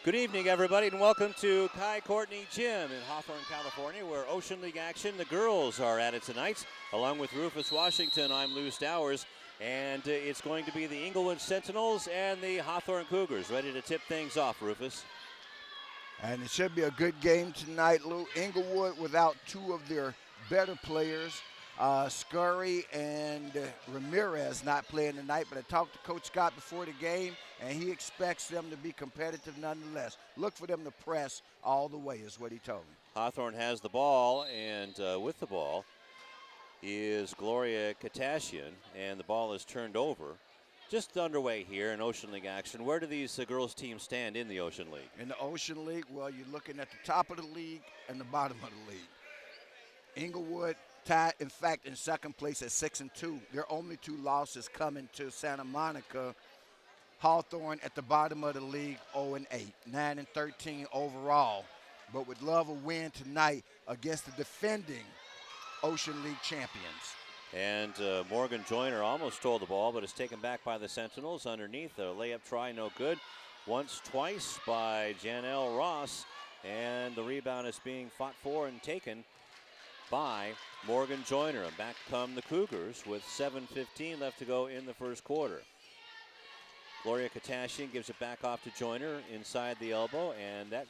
Good evening, everybody, and welcome to Kai Courtney Gym in Hawthorne, California, where Ocean League action, the girls are at it tonight. Along with Rufus Washington, I'm Lou Stowers, and it's going to be the Inglewood Sentinels and the Hawthorne Cougars. Ready to tip things off, Rufus. And it should be a good game tonight, Lou. Inglewood without two of their better players, Scurry and Ramirez, not playing tonight. But I talked to Coach Scott before the game, and he expects them to be competitive nonetheless. Look for them to press all the way is what he told me. Hawthorne has the ball, and with the ball is Gloria Katashian, and the ball is turned over. Just underway here in Ocean League action. Where do these girls' teams stand in the Ocean League? In the Ocean League, well, you're looking at the top of the league and the bottom of the league. Inglewood tied, in fact, in second place at 6-2. Their only two losses coming to Santa Monica. Hawthorne at the bottom of the league, 0-8, 9-13 overall. But would love a win tonight against the defending Ocean League champions. And Morgan Joyner almost stole the ball, but is taken back by the Sentinels. Underneath, a layup try, no good. Once, twice by Janelle Ross, and the rebound is being fought for and taken by Morgan Joyner. And back come the Cougars with 7:15 left to go in the first quarter. Gloria Katashian gives it back off to Joyner inside the elbow, and that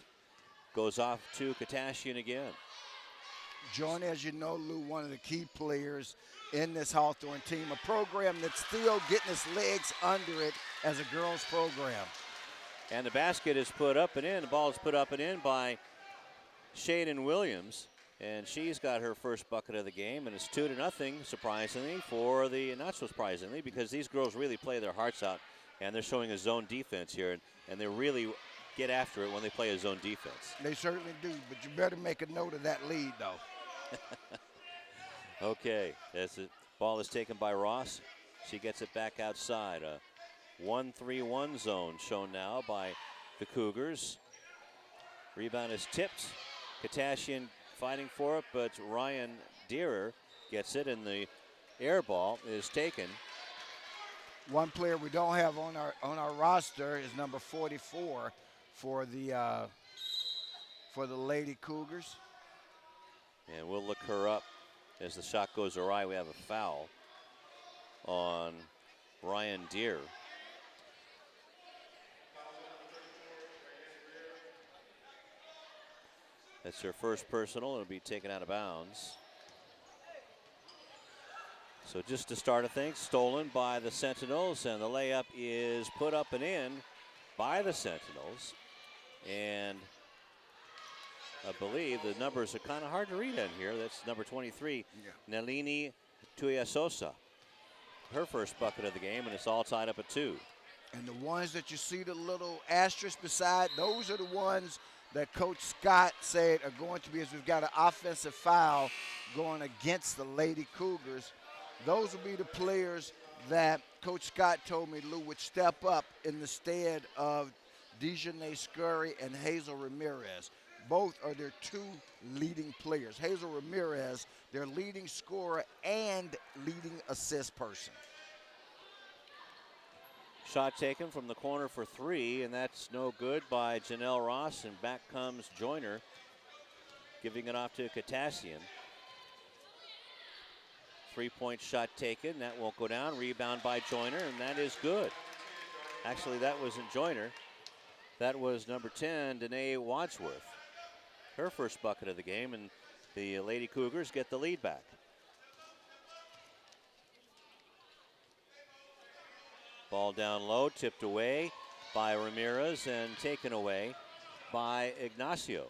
goes off to Katashian again. Joyner, as you know, Lou, one of the key players in this Hawthorne team, a program that's still getting its legs under it as a girls' program. And the basket is put up and in. The ball is put up and in by Shaden Williams. And she's got her first bucket of the game, and it's 2-0, surprisingly, for the, not so surprisingly, because these girls really play their hearts out, and they're showing a zone defense here, and they really get after it when they play a zone defense. They certainly do, but you better make a note of that lead, though. Okay, as the ball is taken by Ross, she gets it back outside. A 1-3-1 zone shown now by the Cougars. Rebound is tipped. Katashian fighting for it, but Ryan Deerer gets it, and the air ball is taken. One player we don't have on our roster is number 44 for the Lady Cougars. And we'll look her up as the shot goes awry. We have a foul on Ryan Deer. That's her first personal. It'll be taken out of bounds. So just to start a thing, stolen by the Sentinels, and the layup is put up and in by the Sentinels. And I believe the numbers are kind of hard to read in here. That's number 23, Nalini Tuiasosa. Her first bucket of the game, and it's all tied up at 2. And the ones that you see the little asterisk beside, those are the ones that Coach Scott said are going to be, as we've got an offensive foul going against the Lady Cougars. Those will be the players that Coach Scott told me, Lou, would step up in the stead of Dejanay Scurry and Hazel Ramirez. Both are their two leading players. Hazel Ramirez, their leading scorer and leading assist person. Shot taken from the corner for 3, and that's no good by Janelle Ross, and back comes Joyner, giving it off to Katashian. 3-point shot taken. That won't go down. Rebound by Joyner, and that is good. Actually, that wasn't Joyner. That was number 10, Danae Wadsworth. Her first bucket of the game, and the Lady Cougars get the lead back. Ball down low, tipped away by Ramirez and taken away by Ignacio.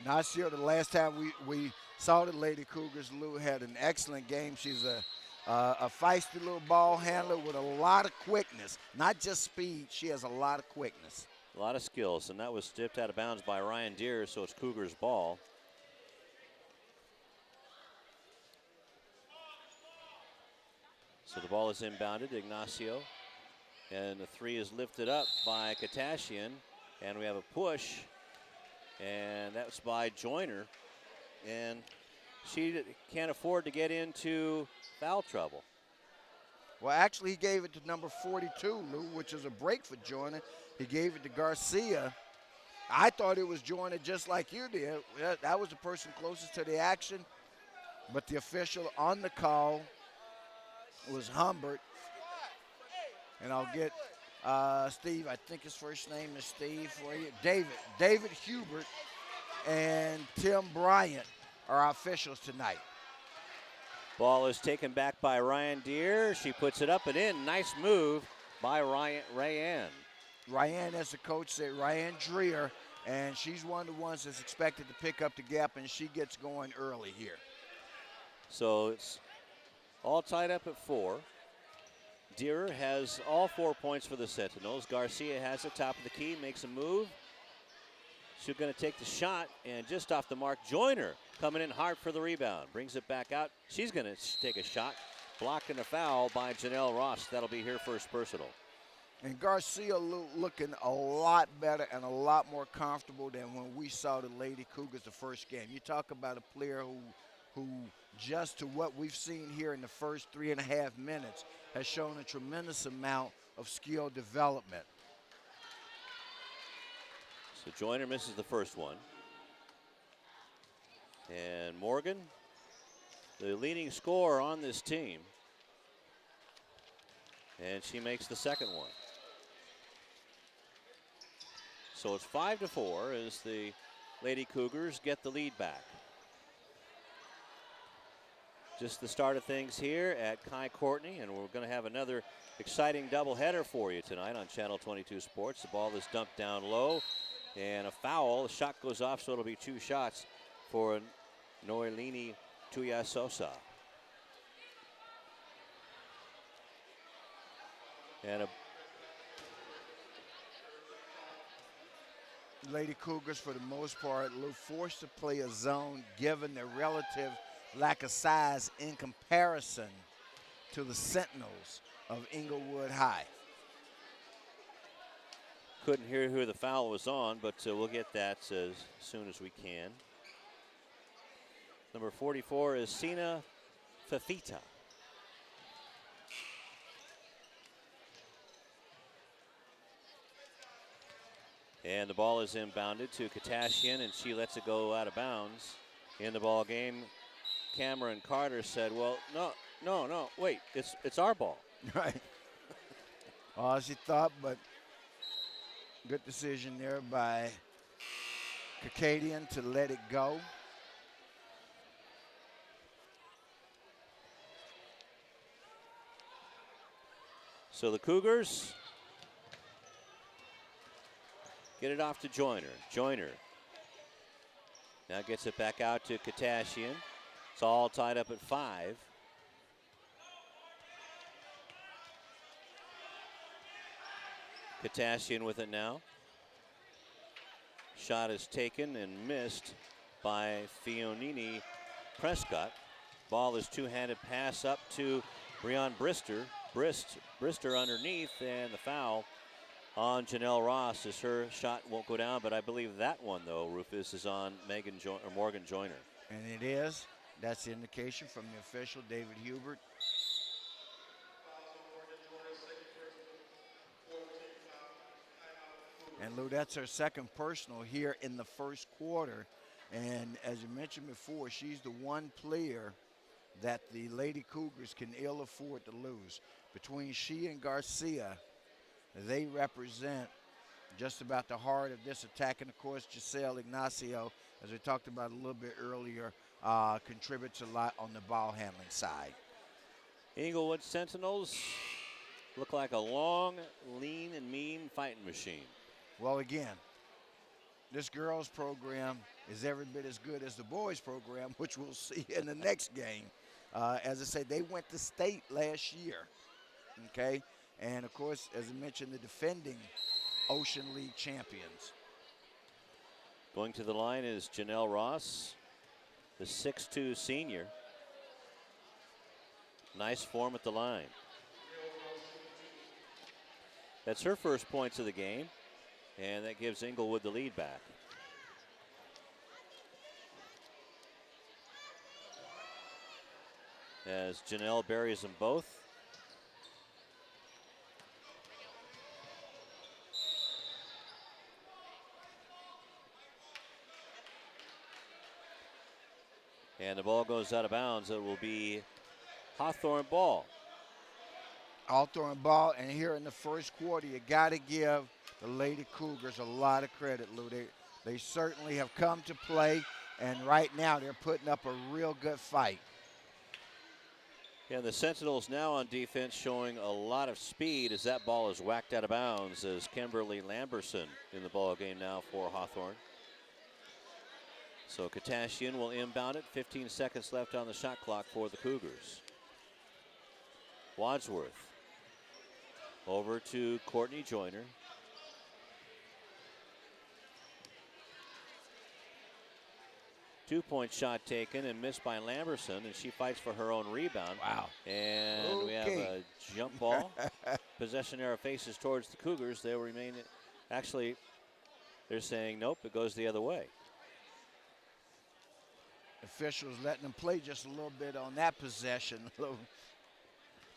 Ignacio, the last time we saw the Lady Cougars, Lou, had an excellent game. She's a feisty little ball handler with a lot of quickness, not just speed. She has a lot of quickness. A lot of skills, and that was tipped out of bounds by Ryan Deere, so it's Cougars ball. So the ball is inbounded, Ignacio, and the 3 is lifted up by Katashian, and we have a push, and that's by Joyner, and she can't afford to get into foul trouble. Well, actually, he gave it to number 42, Lou, which is a break for Joyner. He gave it to Garcia. I thought it was Joyner just like you did. That was the person closest to the action. But the official on the call was Humbert. And I'll get Steve, I think his first name is Steve for you. David Hubert and Tim Bryant are our officials tonight. Ball is taken back by Ryan Deere. She puts it up and in. Nice move by Ryan. Ryan, as the coach said, Ryan Dreer, and she's one of the ones that's expected to pick up the gap, and she gets going early here. So it's all tied up at 4. Deere has all 4 points for the Sentinels. Garcia has the top of the key, makes a move. She's going to take the shot, and just off the mark, Joyner coming in hard for the rebound. Brings it back out. She's going to take a shot. Blocking a foul by Janelle Ross. That'll be her first personal. And Garcia looking a lot better and a lot more comfortable than when we saw the Lady Cougars the first game. You talk about a player who just to what we've seen here in the first 3.5 minutes has shown a tremendous amount of skill development. So Joyner misses the first one. And Morgan, the leading scorer on this team. And she makes the second one. So it's 5-4 as the Lady Cougars get the lead back. Just the start of things here at Kai Courtney, and we're going to have another exciting doubleheader for you tonight on Channel 22 Sports. The ball is dumped down low, and a foul. The shot goes off, so it'll be 2 shots for Noelini Tuyasosa. And Lady Cougars, for the most part, forced to play a zone given their relative lack of size in comparison to the Sentinels of Inglewood High. Couldn't hear who the foul was on, but we'll get that as soon as we can. Number 44 is Sina Fafita. And the ball is inbounded to Katashian, and she lets it go out of bounds. In the ball game, Cameron Carter said, well, no, wait, it's our ball. Right. All she thought, but good decision there by Kakadian to let it go. So the Cougars get it off to Joyner. Joyner now gets it back out to Katashian. It's all tied up at 5. Katashian with it now. Shot is taken and missed by Fionini Prescott. Ball is two-handed pass up to Breon Brister. Brister underneath, and the foul on Janelle Ross as her shot won't go down, but I believe that one, though, Rufus, is on Morgan Joyner. And it is. That's the indication from the official, David Hubert. And Lou, that's her second personal here in the first quarter. And as you mentioned before, she's the one player that the Lady Cougars can ill afford to lose. Between she and Garcia, they represent just about the heart of this attack. And, of course, Giselle Ignacio, as we talked about a little bit earlier, contributes a lot on the ball handling side. Inglewood Sentinels look like a long, lean, and mean fighting machine. Well, again, this girls' program is every bit as good as the boys' program, which we'll see in the next game. As I say, they went to state last year, okay? And, of course, as I mentioned, the defending Ocean League champions. Going to the line is Janelle Ross, the 6'2 senior. Nice form at the line. That's her first points of the game, and that gives Inglewood the lead back. As Janelle buries them both. And the ball goes out of bounds. It will be Hawthorne ball. Hawthorne ball, and here in the first quarter, you got to give the Lady Cougars a lot of credit, Lou. They certainly have come to play, and right now they're putting up a real good fight. Yeah, the Sentinels now on defense showing a lot of speed as that ball is whacked out of bounds as Kimberly Lamberson in the ball game now for Hawthorne. So Katashian will inbound it. 15 seconds left on the shot clock for the Cougars. Wadsworth over to Courtney Joyner. Two-point shot taken and missed by Lamberson, and she fights for her own rebound. Wow. And we have a jump ball. Possession arrow faces towards the Cougars. They'll remain. Actually, they're saying nope, it goes the other way. Officials letting them play just a little bit on that possession.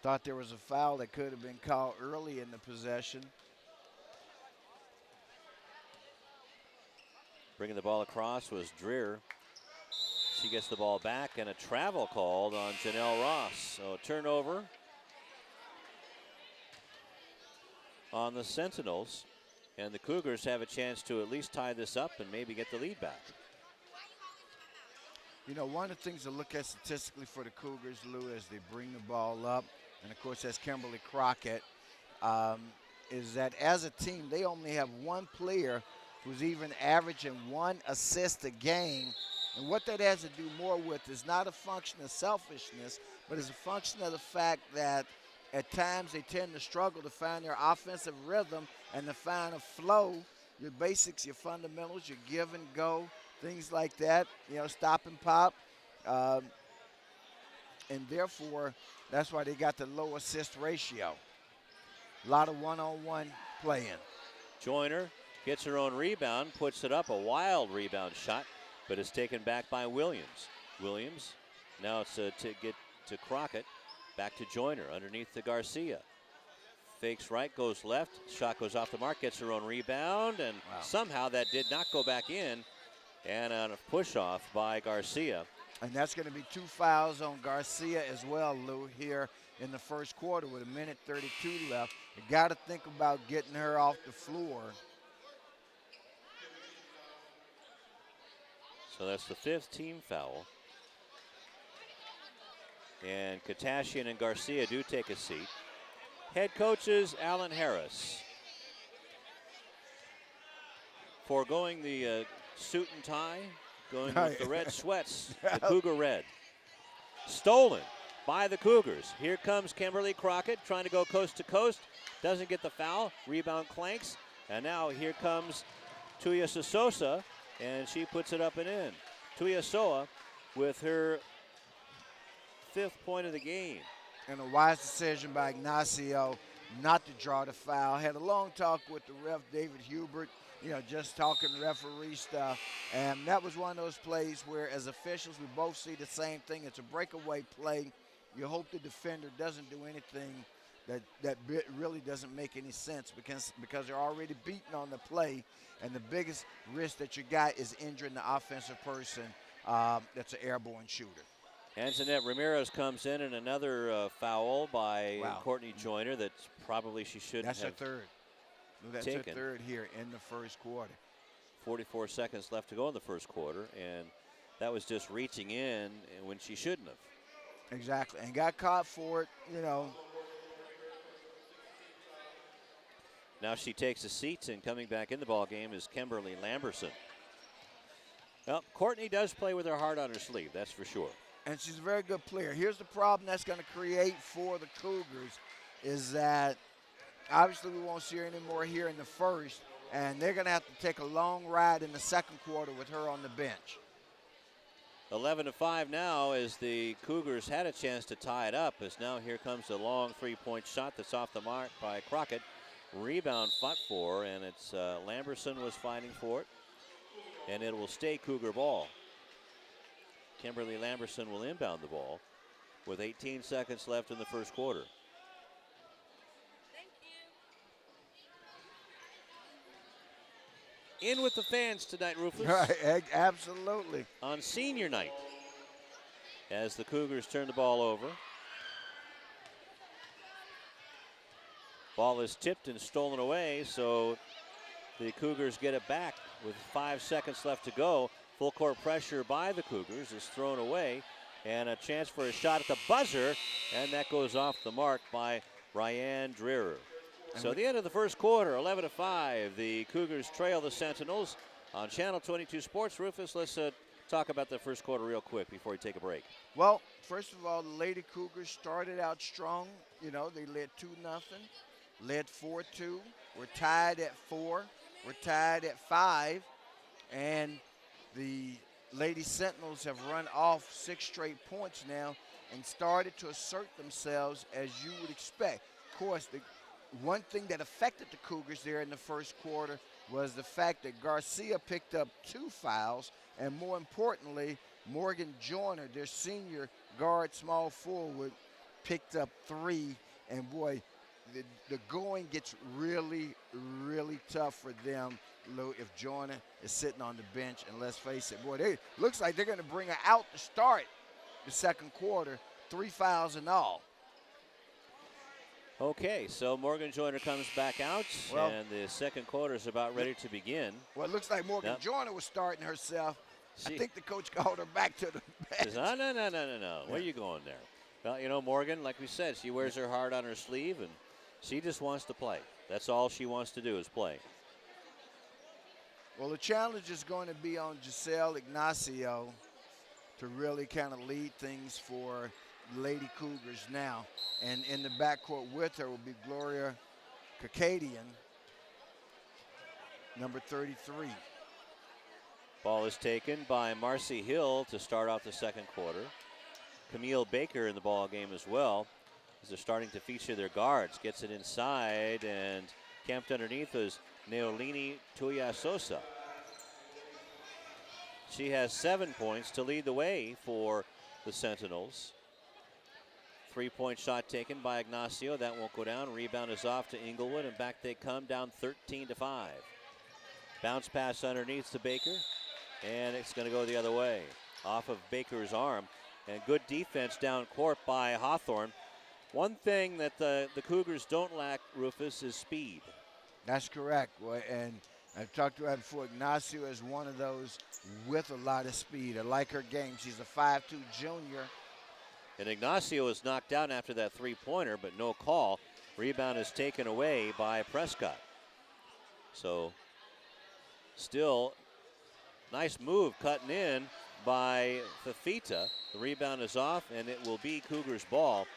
Thought there was a foul that could have been called early in the possession. Bringing the ball across was Dreer. She gets the ball back, and a travel called on Janelle Ross. So a turnover on the Sentinels, and the Cougars have a chance to at least tie this up and maybe get the lead back. You know, one of the things to look at statistically for the Cougars, Lou, as they bring the ball up, and of course that's Kimberly Crockett, is that as a team, they only have one player who's even averaging 1 assist a game. And what that has to do more with is not a function of selfishness, but is a function of the fact that at times they tend to struggle to find their offensive rhythm and to find a flow, your basics, your fundamentals, your give and go, things like that, you know, stop and pop. And therefore, that's why they got the low assist ratio. A lot of one-on-one playing. Joyner gets her own rebound, puts it up, a wild rebound shot, but it's taken back by Williams. Williams, now it's to get to Crockett, back to Joyner, underneath to Garcia. Fakes right, goes left, shot goes off the mark, gets her own rebound, and somehow that did not go back in, and on a push-off by Garcia. And that's going to be 2 fouls on Garcia as well, Lou, here in the first quarter with 1:32 left. You got to think about getting her off the floor. So that's the 5th team foul. And Katashian and Garcia do take a seat. Head coaches Alan Harris foregoing the suit and tie, going with the red sweats, the Cougar red. Stolen by the Cougars. Here comes Kimberly Crockett trying to go coast to coast. Doesn't get the foul. Rebound clanks. And now here comes Tuya Sosa, and she puts it up and in. Tuya Soa with her 5th point of the game. And a wise decision by Ignacio not to draw the foul. Had a long talk with the ref, David Hubert, you know, just talking referee stuff. And that was one of those plays where, as officials, we both see the same thing. It's a breakaway play. You hope the defender doesn't do anything that really doesn't make any sense because they're already beaten on the play, and the biggest risk that you got is injuring the offensive person that's an airborne shooter. Anjanette Ramirez comes in, and another foul by Courtney Joyner that probably she shouldn't have. That's her third. That's her third here in the first quarter. 44 seconds left to go in the first quarter, and that was just reaching in when she shouldn't have. Exactly, and got caught for it, you know. Now she takes a seat, and coming back in the ball game is Kimberly Lamberson. Well, Courtney does play with her heart on her sleeve, that's for sure. And she's a very good player. Here's the problem that's going to create for the Cougars is that obviously we won't see her anymore here in the first, and they're going to have to take a long ride in the second quarter with her on the bench. 11-5 now as the Cougars had a chance to tie it up, as now here comes a long three-point shot that's off the mark by Crockett. Rebound fought for, and it's Lamberson was fighting for it, and it will stay Cougar ball. Kimberly Lamberson will inbound the ball with 18 seconds left in the first quarter. In with the fans tonight, Rufus. Right, absolutely. On senior night. as the Cougars turn the ball over. Ball is tipped and stolen away, so the Cougars get it back with 5 seconds left to go. Full court pressure by the Cougars is thrown away, and a chance for a shot at the buzzer, and that goes off the mark by Ryan Dreher. So the end of the first quarter, 11-5. The Cougars trail the Sentinels on Channel 22 Sports. Rufus, let's talk about the first quarter real quick before we take a break. Well, first of all, the Lady Cougars started out strong. You know, they led 2-0, led 4-2. We're tied at 4. We're tied at 5. And the Lady Sentinels have run off 6 straight points now and started to assert themselves as you would expect. Of course, the one thing that affected the Cougars there in the first quarter was the fact that Garcia picked up 2 fouls, and more importantly, Morgan Joyner, their senior guard small forward, picked up 3. And boy, the going gets really, really tough for them, Lou, if Joyner is sitting on the bench. And let's face it, boy, they looks like they're going to bring her out to start the second quarter, 3 fouls and all. Okay, so Morgan Joyner comes back out, and the second quarter is about ready to begin. Well, it looks like Morgan Joyner was starting herself. I think the coach called her back to the bench. Says, no. Where are you going there? Well, you know, Morgan, like we said, she wears her heart on her sleeve, and she just wants to play. That's all she wants to do is play. Well, the challenge is going to be on Giselle Ignacio to really kind of lead things for Lady Cougars now. And in the backcourt with her will be Gloria Kakadian, number 33. Ball is taken by Marcy Hill to start off the second quarter. Camille Baker in the ball game as well, as they're starting to feature their guards. Gets it inside, and camped underneath is Neolini Tuyasosa. She has 7 points to lead the way for the Sentinels. 3-point shot taken by Ignacio. That won't go down. Rebound is off to Inglewood, and back they come, down 13-5. Bounce pass underneath to Baker, and it's going to go the other way. Off of Baker's arm, and good defense down court by Hawthorne. One thing that the Cougars don't lack, Rufus, is speed. That's correct. Well, and I've talked about before, Ignacio is one of those with a lot of speed. I like her game. She's a 5'2" junior. And Ignacio is knocked down after that three-pointer, but no call. Rebound is taken away by Prescott. So still nice move cutting in by Fafita. The rebound is off, and it will be Cougars ball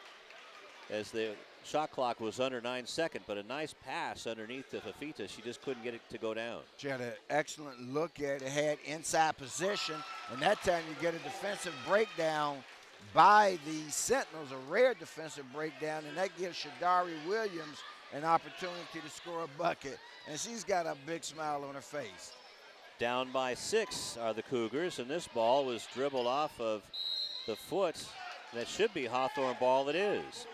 as the shot clock was under 9 seconds, but a nice pass underneath to Fafita. She just couldn't get it to go down. She had an excellent look at it, had inside position, and that time you get a defensive breakdown by the Sentinels, a rare defensive breakdown, and that gives Shadari Williams an opportunity to score a bucket, and she's got a big smile on her face. Down by 6 are the Cougars, and this ball was dribbled off of the foot. That should be Hawthorne ball. It is.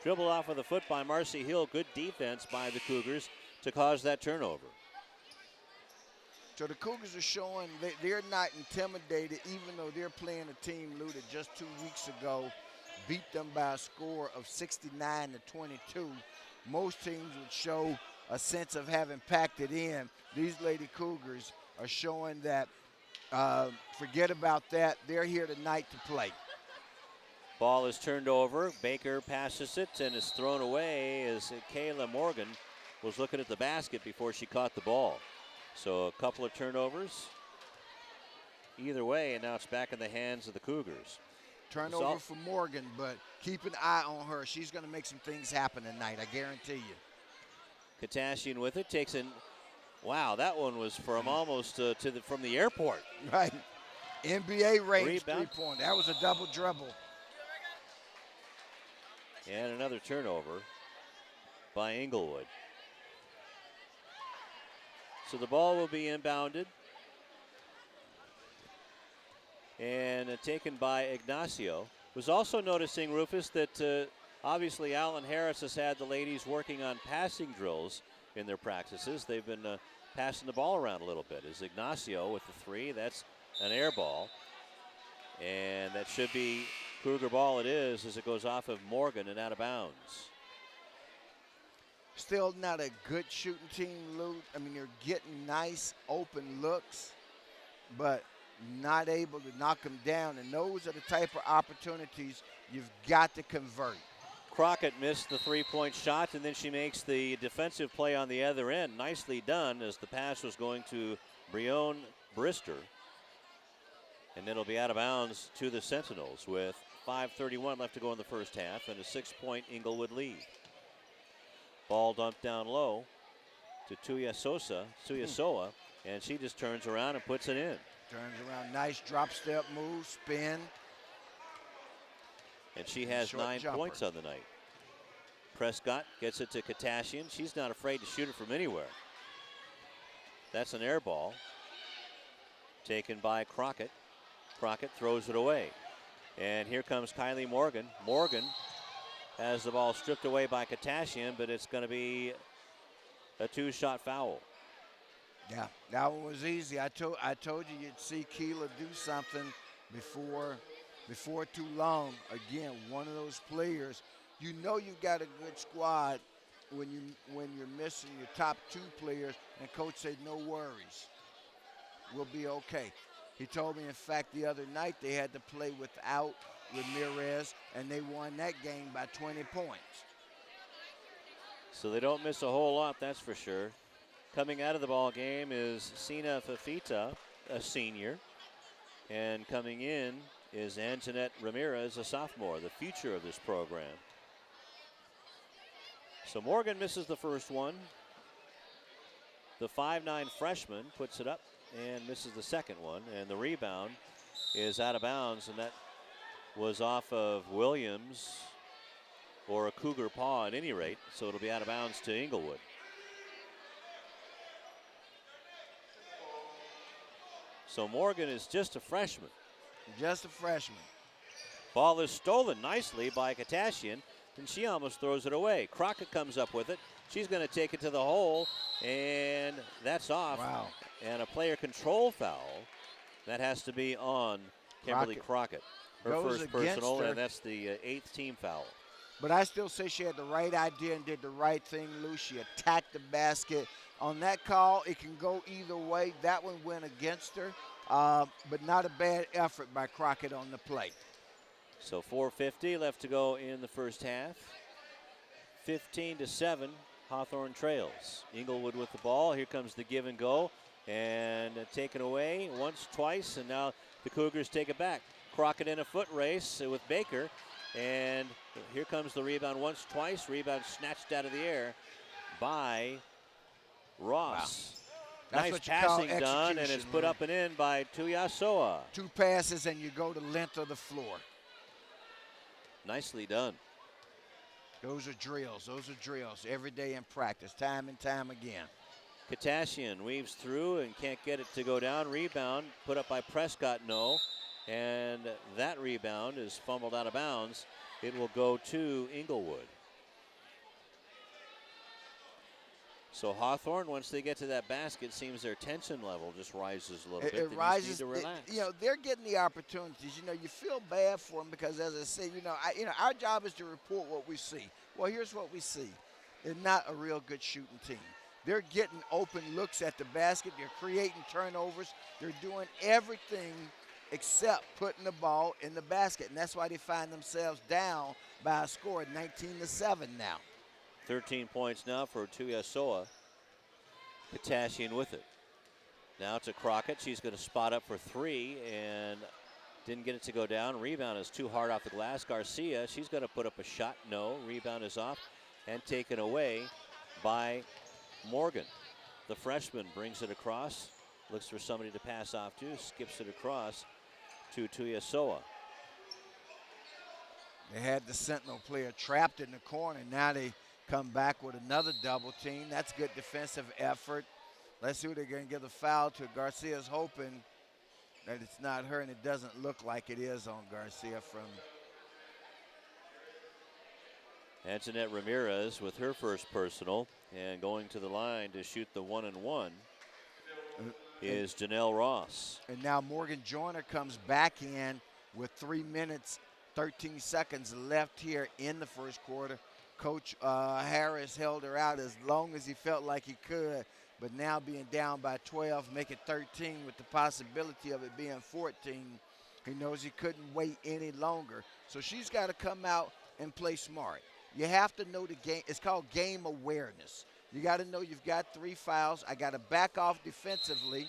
Dribbled off of the foot by Marcy Hill. Good defense by the Cougars to cause that turnover. So the Cougars are showing they're not intimidated, even though they're playing a team, Lou, that just 2 weeks ago beat them by a score of 69-22. Most teams would show a sense of having packed it in. These Lady Cougars are showing that forget about that. They're here tonight to play. Ball is turned over. Baker passes it and is thrown away as Kayla Morgan was looking at the basket before she caught the ball. So a couple of turnovers either way, and now it's back in the hands of the Cougars. Turnover for Morgan, but keep an eye on her. She's going to make some things happen tonight, I guarantee you. Katashian with it, takes in. Wow, that one was from almost from the airport. Right. NBA range Rebound. 3-point. That was a double dribble. And another turnover by Inglewood. So the ball will be inbounded and taken by Ignacio. Was also noticing, Rufus, that obviously Alan Harris has had the ladies working on passing drills in their practices. They've been passing the ball around a little bit. Is Ignacio with the three. That's an air ball. And that should be Cougar ball it is as it goes off of Morgan and out of bounds. Still not a good shooting team, Lou. I mean, they're getting nice open looks, but not able to knock them down. And those are the type of opportunities you've got to convert. Crockett missed the three-point shot, and then she makes the defensive play on the other end. Nicely done as the pass was going to Breon Brister. And it'll be out of bounds to the Sentinels with 5:31 left to go in the first half and a 6-point Inglewood lead. Ball dumped down low to Tuiasoa, and she just turns around and puts it in. Turns around, nice drop step move, spin. And she has 9 points on the night. Prescott gets it to Katashian. She's not afraid to shoot it from anywhere. That's an air ball taken by Crockett. Crockett throws it away. And here comes Kylie Morgan. Morgan has the ball stripped away by Katashian, but it's going to be a 2-shot foul. Yeah, that one was easy. I told you you'd see Keela do something before too long. Again, one of those players, you know you've got a good squad when you're missing your top 2 players, and coach said no worries, we'll be okay. He told me, in fact, the other night they had to play without Ramirez, and they won that game by 20 points. So they don't miss a whole lot, that's for sure. Coming out of the ball game is Sina Fafita, a senior, and coming in is Anjanette Ramirez, a sophomore, the future of this program. So Morgan misses the first one. The 5'9" freshman puts it up and misses the second one, and the rebound is out of bounds, and that was off of Williams or a Cougar paw at any rate, so it'll be out of bounds to Inglewood. So Morgan is just a freshman. Just a freshman. Ball is stolen nicely by Katashian, and she almost throws it away. Crockett comes up with it. She's going to take it to the hole, and that's off. Wow. And a player control foul. That has to be on Kimberly Crockett. Her first personal, and that's the 8th team foul. But I still say she had the right idea and did the right thing, Lou. She attacked the basket. On that call, it can go either way. That one went against her, but not a bad effort by Crockett on the play. So 4:50 left to go in the first half. 15-7, Hawthorne trails. Inglewood with the ball. Here comes the give and go, and taken away once, twice, and now the Cougars take it back. Crockett in a foot race with Baker, and here comes the rebound once, twice. Rebound snatched out of the air by Ross. Wow. Nice passing done, and it's put up and in by Tuiasoa. 2 passes, and you go the length of the floor. Nicely done. Those are drills. Those are drills every day in practice, time and time again. Katashian weaves through and can't get it to go down. Rebound put up by Prescott, no. And that rebound is fumbled out of bounds. It will go to Inglewood. So Hawthorne, once they get to that basket, seems their tension level just rises a little bit. It rises. To relax. They're getting the opportunities. You feel bad for them because, as I say, our job is to report what we see. Well, here's what we see. They're not a real good shooting team. They're getting open looks at the basket. They're creating turnovers. They're doing everything except putting the ball in the basket, and that's why they find themselves down by a score of 19-7 now. 13 points now for Tuiasoa. Katashian with it. Now to Crockett. She's going to spot up for 3 and didn't get it to go down. Rebound is too hard off the glass. Garcia, she's going to put up a shot. No. Rebound is off and taken away by Morgan. The freshman brings it across. Looks for somebody to pass off to. Skips it across to Tuiasoa. They had the Sentinel player trapped in the corner. Now they come back with another double team. That's good defensive effort. Let's see who they're going to give the foul to. Garcia's hoping that it's not her, and it doesn't look like it is on Garcia from. Anjanette Ramirez with her first personal, and going to the line to shoot the 1-and-1 is Janelle Ross. And now Morgan Joyner comes back in with 3 minutes 13 seconds left here in the first quarter. Coach Harris held her out as long as he felt like he could, but now being down by 12, make it 13 with the possibility of it being 14. He knows he couldn't wait any longer. So she's got to come out and play smart. You have to know the game. It's called game awareness. You got to know you've got 3 fouls. I got to back off defensively.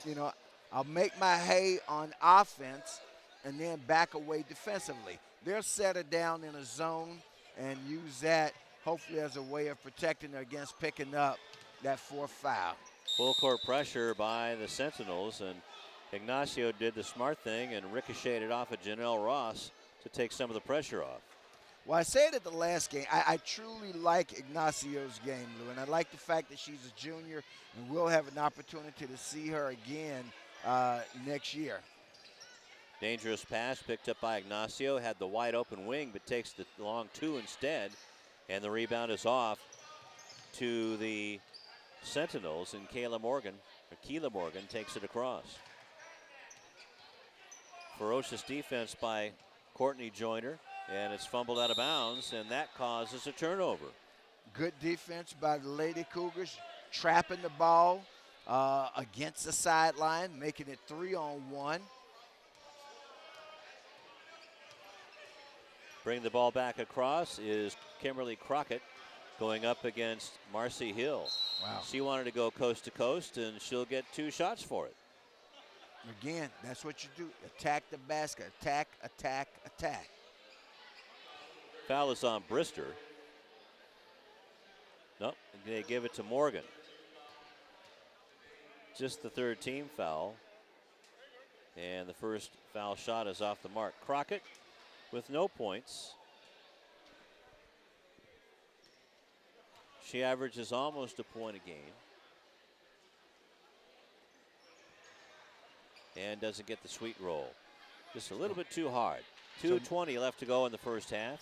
You know, I'll make my hay on offense and then back away defensively. They'll set her down in a zone and use that hopefully as a way of protecting her against picking up that 4th foul. Full court pressure by the Sentinels, and Ignacio did the smart thing and ricocheted off of Janelle Ross to take some of the pressure off. Well, I said at the last game, I truly like Ignacio's game, Lou, and I like the fact that she's a junior, and we'll have an opportunity to see her again next year. Dangerous pass picked up by Ignacio, had the wide open wing, but takes the long 2 instead, and the rebound is off to the Sentinels, and Keila Morgan takes it across. Ferocious defense by Courtney Joyner, and it's fumbled out of bounds, and that causes a turnover. Good defense by the Lady Cougars, trapping the ball against the sideline, making it 3-on-1. Bring the ball back across is Kimberly Crockett, going up against Marcy Hill. Wow. She wanted to go coast to coast, and she'll get 2 shots for it. Again, that's what you do. Attack the basket. Attack, attack, attack. Foul is on Brister. Nope, they give it to Morgan. Just the 3rd team foul. And the first foul shot is off the mark. Crockett with no points. She averages almost a point a game. And doesn't get the sweet roll. Just a little bit too hard. 2:20 left to go in the first half.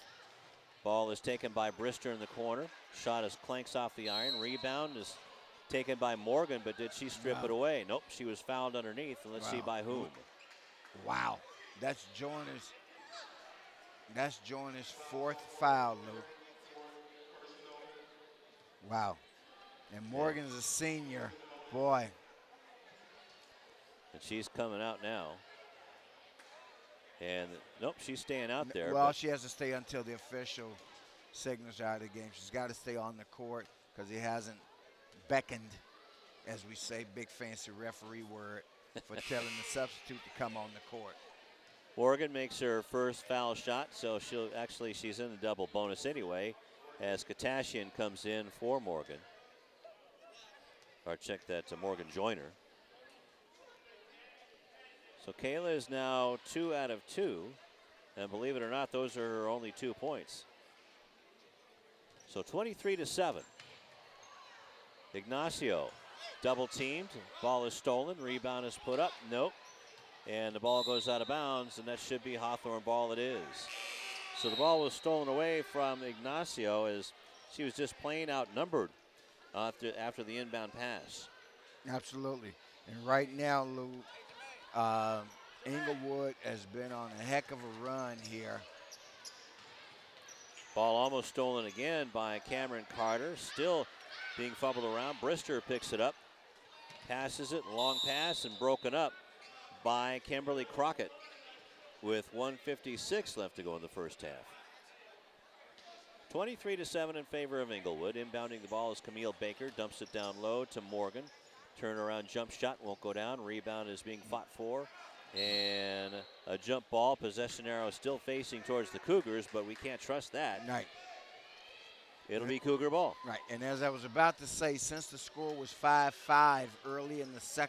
Ball is taken by Brister in the corner. Shot is clanks off the iron. Rebound is taken by Morgan, but did she strip it away? Nope, she was fouled underneath, and let's see by whom. Wow, that's Joyner's 4th foul, Lou. Wow. And Morgan's a senior. Boy. And she's coming out now. And nope, she's staying out there. Well, she has to stay until the official signals out of the game. She's got to stay on the court because he hasn't beckoned, as we say, big fancy referee word, for telling the substitute to come on the court. Morgan makes her first foul shot, so she's in the double bonus anyway, as Katashian comes in for Morgan. Or check that to Morgan Joyner. So Kayla is now 2 out of 2, and believe it or not, those are her only 2 points. So 23-7. Ignacio double teamed, ball is stolen, rebound is put up, nope. And the ball goes out of bounds, and that should be Hawthorne ball it is. So the ball was stolen away from Ignacio as she was just plain outnumbered after the inbound pass. Absolutely. And right now, Lou, Inglewood has been on a heck of a run here. Ball almost stolen again by Cameron Carter. Still being fumbled around. Brister picks it up. Passes it. Long pass and broken up by Kimberly Crockett with 1:56 left to go in the first half. 23-7 in favor of Inglewood. Inbounding the ball is Camille Baker. Dumps it down low to Morgan. Turnaround jump shot won't go down. Rebound is being fought for. And a jump ball. Possession arrow still facing towards the Cougars, but we can't trust that. Right. It'll be Cougar ball. Right. And as I was about to say, since the score was 5-5 early in the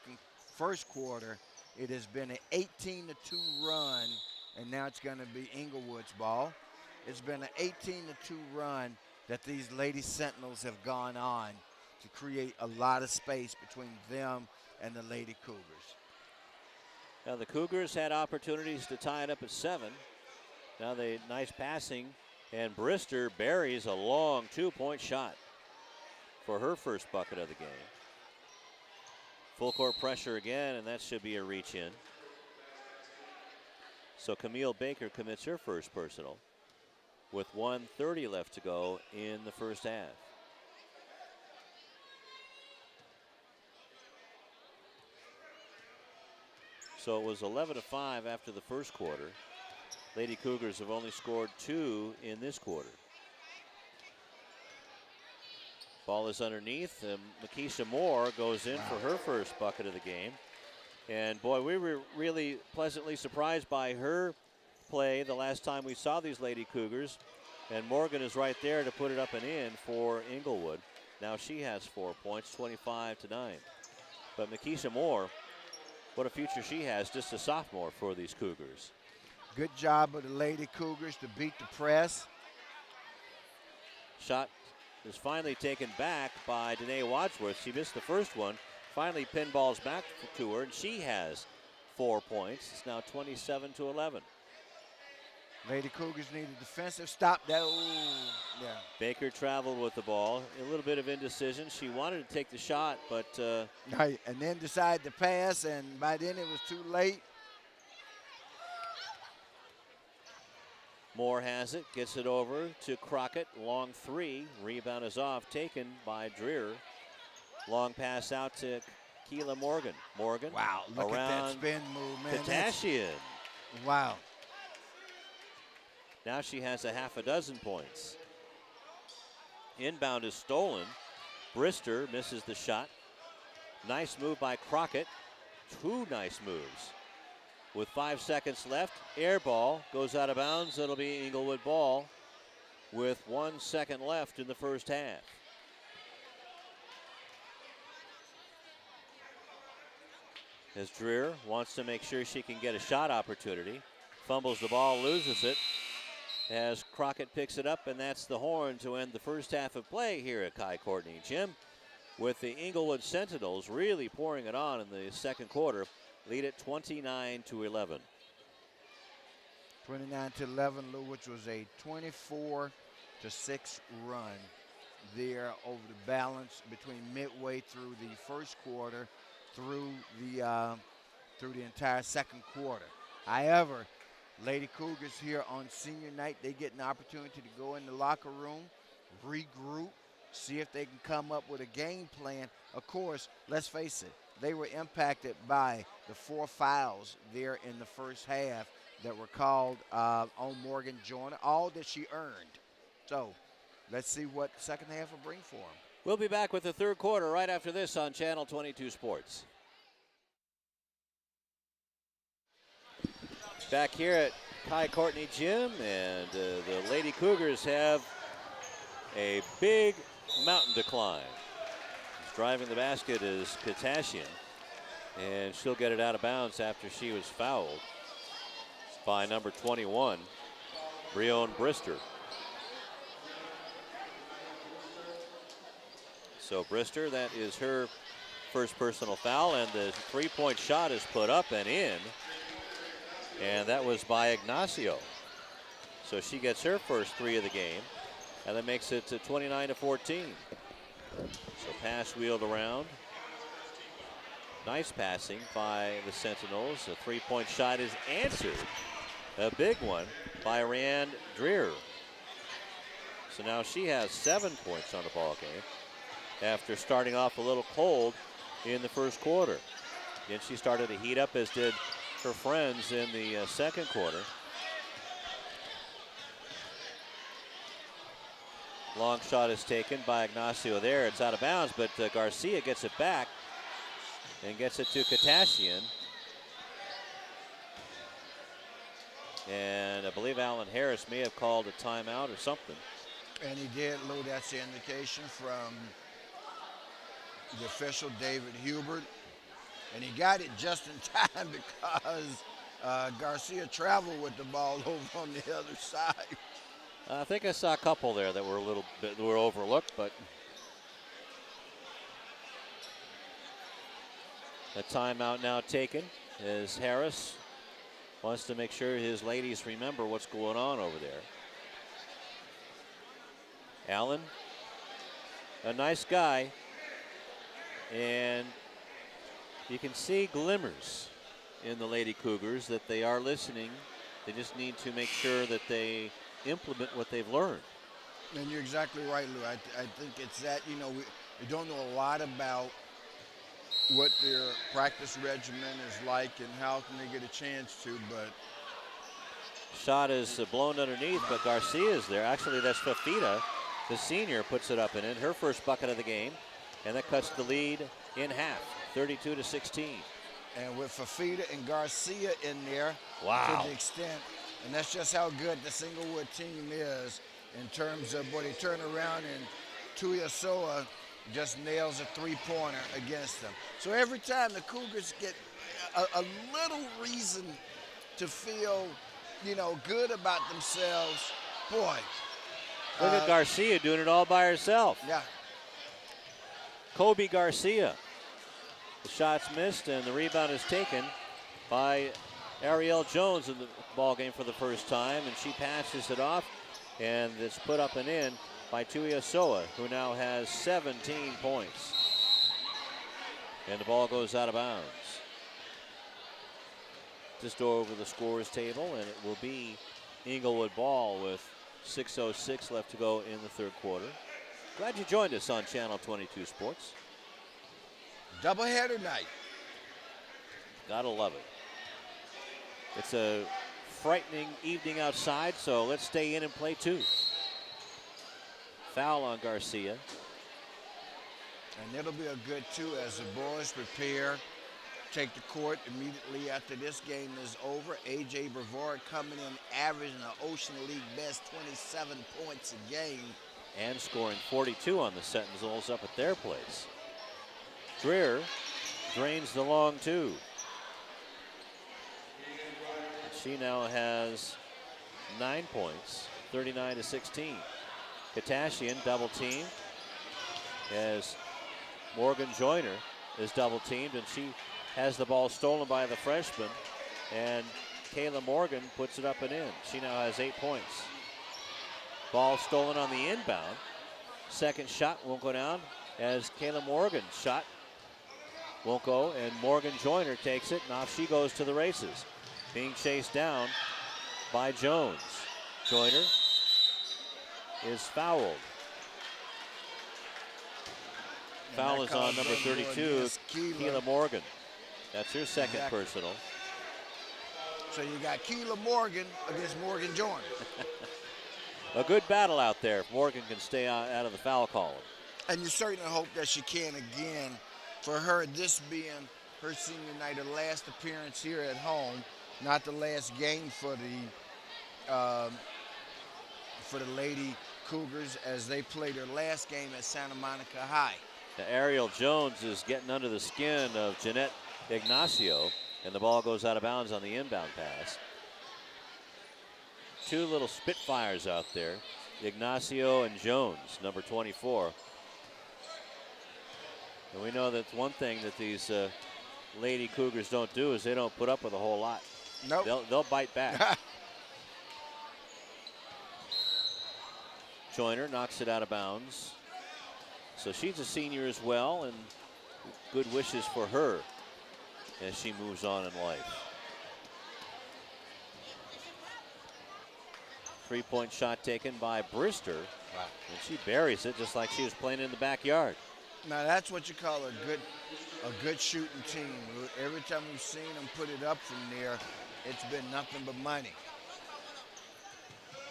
first quarter, it has been an 18-2 run, and now it's going to be Inglewood's ball. It's been an 18-2 run that these Lady Sentinels have gone on to create a lot of space between them and the Lady Cougars. Now the Cougars had opportunities to tie it up at 7. Now nice passing, and Brister buries a long 2-point shot for her first bucket of the game. Full court pressure again, and that should be a reach in. So Camille Baker commits her first personal with 1:30 left to go in the first half. So it was 11-5 after the first quarter. Lady Cougars have only scored 2 in this quarter. Ball is underneath. Makisha Moore goes in for her first bucket of the game. And boy, we were really pleasantly surprised by her play the last time we saw these Lady Cougars. And Morgan is right there to put it up and in for Inglewood. Now she has 4 points, 25-9. But Makisha Moore, what a future she has, just a sophomore for these Cougars. Good job of the Lady Cougars to beat the press. Shot is finally taken back by Danae Wadsworth. She missed the first one. Finally pinballs back to her, and she has 4 points. It's now 27-11. Lady Cougars need a defensive stop. That, ooh, yeah. Baker traveled with the ball. A little bit of indecision. She wanted to take the shot, but right, and then decided to pass, and by then it was too late. Moore has it, gets it over to Crockett. Long three. Rebound is off, taken by Dreer. Long pass out to Keela Morgan. Morgan. Wow, look around at that spin move, man. Katashian. Wow. Now she has a half a dozen points. Inbound is stolen. Brister misses the shot. Nice move by Crockett. 2 nice moves. With 5 seconds left, air ball goes out of bounds. It'll be Inglewood ball with 1 second left in the first half. As Dreer wants to make sure she can get a shot opportunity. Fumbles the ball, loses it. As Crockett picks it up, and that's the horn to end the first half of play here at Kai Courtney Gym, with the Inglewood Sentinels really pouring it on in the second quarter. Lead it 29-11. 29-11, Lou, which was a 24-6 run there over the balance between midway through the first quarter through the entire second quarter. However, Lady Cougars here on senior night, they get an opportunity to go in the locker room, regroup, see if they can come up with a game plan. Of course, let's face it, they were impacted by the 4 fouls there in the first half that were called on Morgan Joyner, all that she earned. So let's see what the second half will bring for them. We'll be back with the third quarter right after this on Channel 22 Sports. Back here at Kai Courtney Gym, and the Lady Cougars have a big mountain to climb. Driving the basket is Katashian, and she'll get it out of bounds after she was fouled by number 21, Breon Brister. So Brister, that is her first personal foul, and the three-point shot is put up and in. And that was by Ignacio. So she gets her first 3 of the game, and that makes it to 29-14. So pass wheeled around. Nice passing by the Sentinels. A three-point shot is answered. A big one by Rhiann Dreer. So now she has 7 points on the ball game after starting off a little cold in the first quarter. Then she started to heat up, as did her friends in the second quarter. Long shot is taken by Ignacio there. It's out of bounds, but Garcia gets it back and gets it to Katashian. And I believe Alan Harris may have called a timeout or something. And he did, Lou. That's the indication from the official, David Hubert. And he got it just in time because Garcia traveled with the ball over on the other side. I think I saw a couple there that were a little bit overlooked, but a timeout now taken as Harris wants to make sure his ladies remember what's going on over there. Allen, a nice guy, and you can see glimmers in the Lady Cougars that they are listening They just need to make sure that they implement what they've learned. And you're exactly right, Lou. I think it's that, we don't know a lot about what their practice regimen is like and how can they get a chance to, but Shot is blown underneath, but Garcia is there. Actually, that's Fafita, the senior, puts it up and in. Her first bucket of the game, and that cuts the lead in half, 32-16. And with Fafita and Garcia in there, Wow. to the extent, and that's just how good the Inglewood team is in terms of what they turn around, and Tuiasoa just nails a three-pointer against them. So every time the Cougars get a little reason to feel, good about themselves, boy. Look at Garcia doing it all by herself. Yeah. Kobe Garcia. The shot's missed, and the rebound is taken by Ariel Jones in the ball game for the first time, and she passes it off, and it's put up and in by Tuiasoa, who now has 17 points. And the ball goes out of bounds. Just over the scores table, and it will be Inglewood ball with 6:06 left to go in the third quarter. Glad you joined us on Channel 22 Sports. Doubleheader night. Gotta love it. It's a frightening evening outside, so let's stay in and play two. Foul on Garcia. And it'll be a good two as the boys prepare, take the court immediately after this game is over. A.J. Brevard coming in averaging an Ocean League best 27 points a game. And scoring 42 on the Sentinels up at their place. Dreer drains the long two. She now has 9 points, 39-16. Katashian double teamed as Morgan Joyner is double teamed, and she has the ball stolen by the freshman, and Kayla Morgan puts it up and in. She now has 8 points. Ball stolen on the inbound. Second shot won't go down as Kayla Morgan's shot won't go, and Morgan Joyner takes it, and off she goes to the races. Being chased down by Jones. Joyner is fouled. Foul is on number 32, Keela Morgan. That's her second personal. So you got Keela Morgan against Morgan Joyner. A good battle out there if Morgan can stay out of the foul column. And you certainly hope that she can again. For her, this being her senior night, her last appearance here at home, not the last game for the Lady Cougars as they play their last game at Santa Monica High. Now, Ariel Jones is getting under the skin of Jeanette Ignacio, and the ball goes out of bounds on the inbound pass. Two little Spitfires out there, Ignacio and Jones, number 24. And we know that's one thing that these Lady Cougars don't do is they don't put up with a whole lot. Nope. They'll bite back. Joyner knocks it out of bounds. So she's a senior as well, and good wishes for her as she moves on in life. 3-point shot taken by Brister. Wow. And she buries it just like she was playing in the backyard. Now that's what you call a good shooting team. Every time we've seen them put it up from there, it's been nothing but money.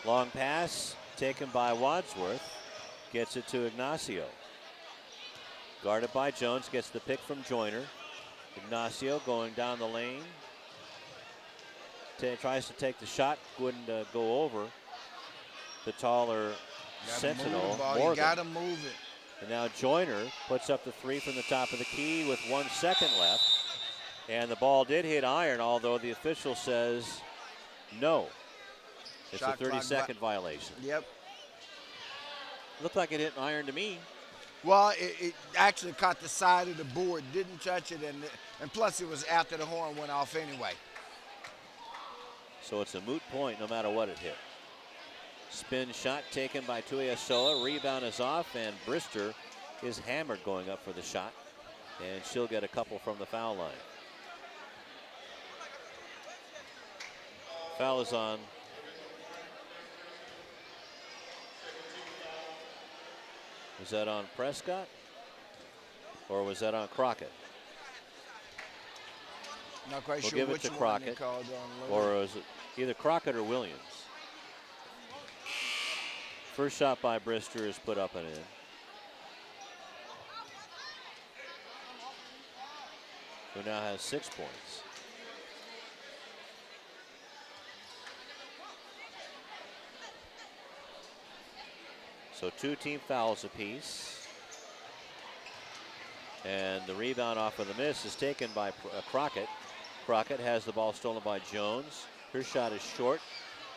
Long pass taken by Wadsworth. Gets it to Ignacio. Guarded by Jones, gets the pick from Joyner. Ignacio going down the lane. Tries to take the shot, wouldn't go over the taller Sentinel, Morgan. You gotta move it. And now Joyner puts up the three from the top of the key with 1 second left. And the ball did hit iron, although the official says no. It's Shot a 30-second violation. Yep. Looked like it hit iron to me. Well, it actually caught the side of the board, didn't touch it, and plus it was after the horn went off anyway. So it's a moot point no matter what it hit. Spin shot taken by Tuiasoa. Rebound is off, and Brister is hammered going up for the shot. And she'll get a couple from the foul line. Foul is on. Was that on Prescott? Or was that on Crockett? Not quite We'll sure give it which to one Crockett. they called on. Or is it either Crockett or Williams? First shot by Brister is put up and in. Who now has 6 points. So 2 team fouls apiece. And the rebound off of the miss is taken by Crockett. Crockett has the ball stolen by Jones. Her shot is short,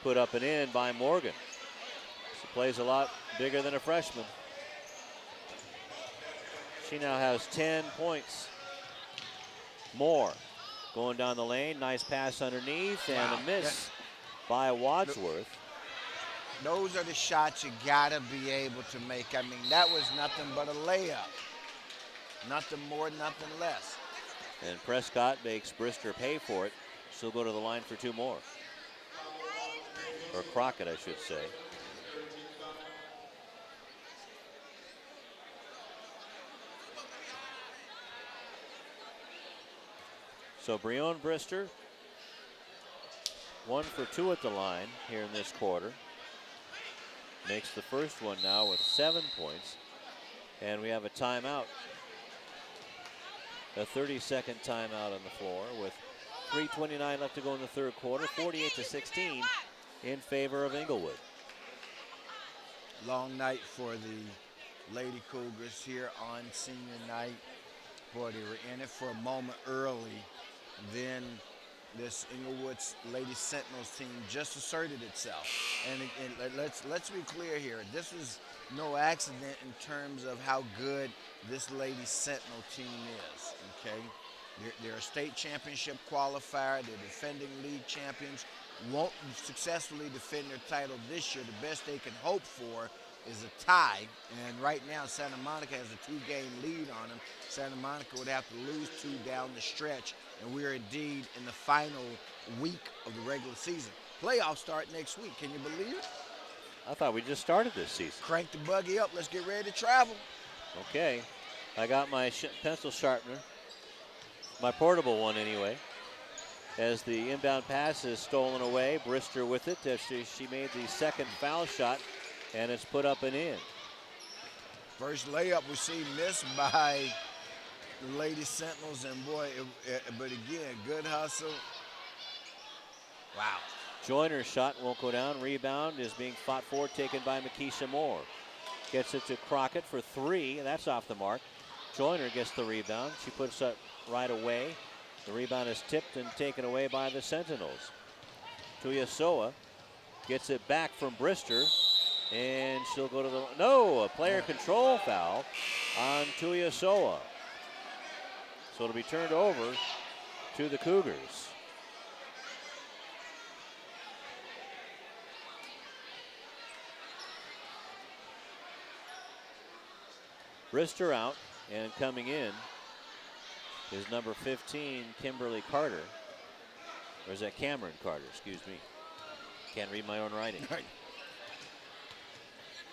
put up and in by Morgan. She plays a lot bigger than a freshman. She now has 10 points. Moore going down the lane, nice pass underneath, and a miss by Wadsworth. Those are the shots you gotta be able to make. I mean, that was nothing but a layup. Nothing more, nothing less. And Prescott makes Brister pay for it. She'll go to the line for 2 more. Or Crockett, I should say. So Breon Brister, 1 for 2 at the line here in this quarter. Makes the first one now with 7 points. And we have a timeout. A 30-second timeout on the floor with 3:29 left to go in the third quarter. 48-16 in favor of Inglewood. Long night for the Lady Cougars here on senior night. Boy, they were in it for a moment early. Then this Inglewood's Lady Sentinels team just asserted itself. And let's be clear here. This was no accident in terms of how good this Lady Sentinel team is, okay? They're a state championship qualifier. They're defending league champions. Won't successfully defend their title this year. The best they can hope for is a tie. And right now, Santa Monica has a 2-game lead on them. Santa Monica would have to lose 2 down the stretch. And we're indeed in the final week of the regular season. Playoffs start next week. Can you believe it? I thought we just started this season. Crank the buggy up. Let's get ready to travel. Okay. I got my pencil sharpener. My portable one, anyway. As the inbound pass is stolen away, Brister with it. She made the second foul shot, and it's put up and in. First layup we see missed by the Lady Sentinels, and boy, but again, good hustle. Wow. Joyner's shot won't go down. Rebound is being fought for, taken by Makisha Moore. Gets it to Crockett for 3. That's off the mark. Joyner gets the rebound. She puts it right away. The rebound is tipped and taken away by the Sentinels. Tuiasoa gets it back from Brister, and she'll go to the... No, a player control foul on Tuiasoa. So it'll be turned over to the Cougars. Brister out, and coming in is number 15, Kimberly Carter. Or is that Cameron Carter? Excuse me. Can't read my own writing.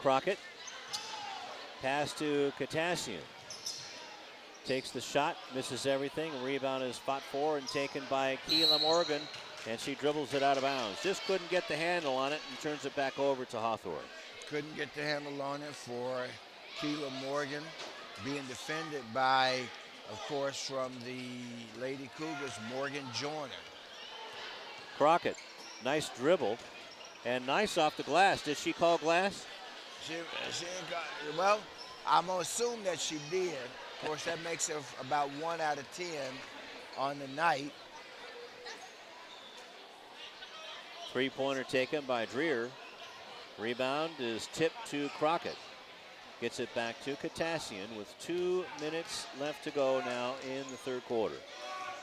Crockett. Pass to Katassian. Takes the shot, misses everything. Rebound is fought for and taken by Keela Morgan, and she dribbles it out of bounds. Just couldn't get the handle on it and turns it back over to Hawthorne. Couldn't get the handle on it for Keela Morgan, being defended by, of course, from the Lady Cougars, Morgan Joyner. Crockett, nice dribble, and nice off the glass. Did she call glass? She ain't got, well, I'm going to assume that she did. Of course, that makes it about 1 out of 10 on the night. 3-pointer taken by Dreer. Rebound is tipped to Crockett. Gets it back to Katassian with 2 minutes left to go now in the third quarter.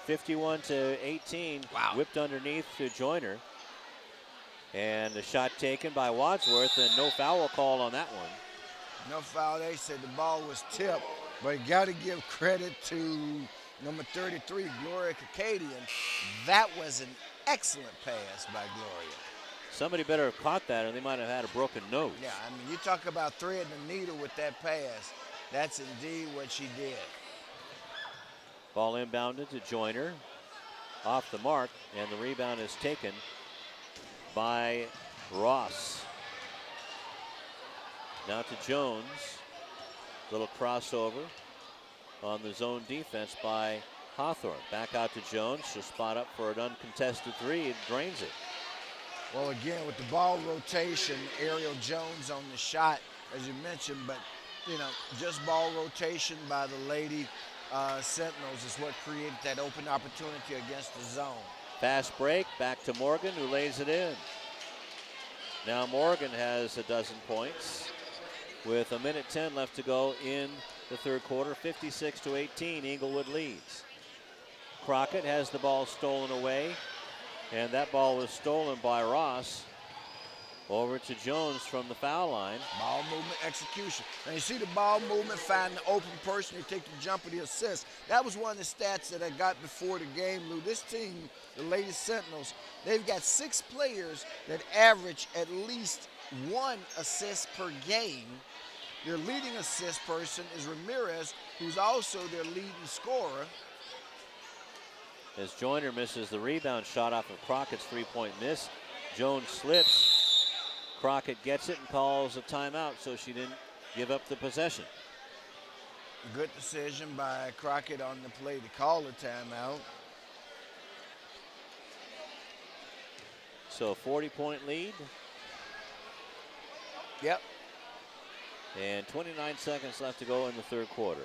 51-18. Wow. Whipped underneath to Joyner. And the shot taken by Wadsworth, and no foul call on that one. No foul. They said the ball was tipped, but you got to give credit to number 33, Gloria Kakadian. That was an excellent pass by Gloria. Somebody better have caught that, or they might have had a broken nose. Yeah, I mean, you talk about threading the needle with that pass. That's indeed what she did. Ball inbounded to Joyner. Off the mark, and the rebound is taken by Ross. Now to Jones. Little crossover on the zone defense by Hawthorne. Back out to Jones. She'll spot up for an uncontested three and drains it. Well, again, with the ball rotation, Ariel Jones on the shot, as you mentioned, but, you know, just ball rotation by the Lady Sentinels is what created that open opportunity against the zone. Fast break, back to Morgan, who lays it in. Now Morgan has a dozen points with 1:10 left to go in the third quarter. 56-18, Inglewood leads. Crockett has the ball stolen away, and that ball was stolen by Ross. Over to Jones from the foul line. Ball movement, execution. Now you see the ball movement, find the open person, you take the jumper, the assist. That was one of the stats that I got before the game, Lou. This team, the Lady Sentinels, they've got 6 players that average at least 1 assist per game. Their leading assist person is Ramirez, who's also their leading scorer. As Joyner misses the rebound shot off of Crockett's three-point miss, Jones slips. Crockett gets it and calls a timeout, so she didn't give up the possession. Good decision by Crockett on the play to call a timeout. So 40-point lead. Yep. And 29 seconds left to go in the third quarter.